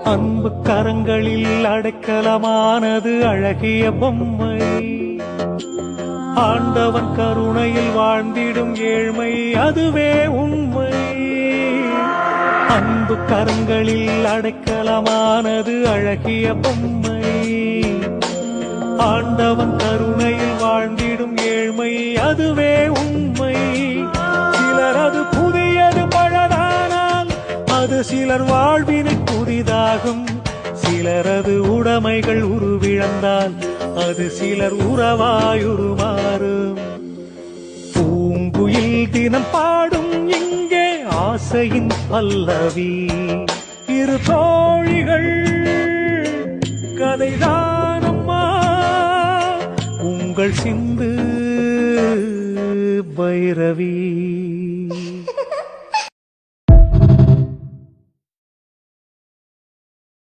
அன்பு கரங்களில் அடைக்கலமானது அழகிய பொம்மை. ஆண்டவன் கருணையில் வாழ்ந்திடும் ஏழ்மை அதுவே உண்மை. அன்பு கரங்களில் அடைக்கலமானது அழகிய பொம்மை. ஆண்டவன் கருணையில் வாழ்ந்திடும் ஏழ்மை அதுவே உண்மை. சிலர் அது புதியது பழதானால் அது சிலர் வாழ்வினை புதிதாகும். சிலரது உடைமைகள் உருவிழந்தால் அது சிலர் உறவாயுருமாறும். பூங்குயில் தினம் பாடும் இங்கே ஆசையின் பல்லவி. இரு தோழிகள் கதைதானம்மா உங்கள் சிந்து பைரவி.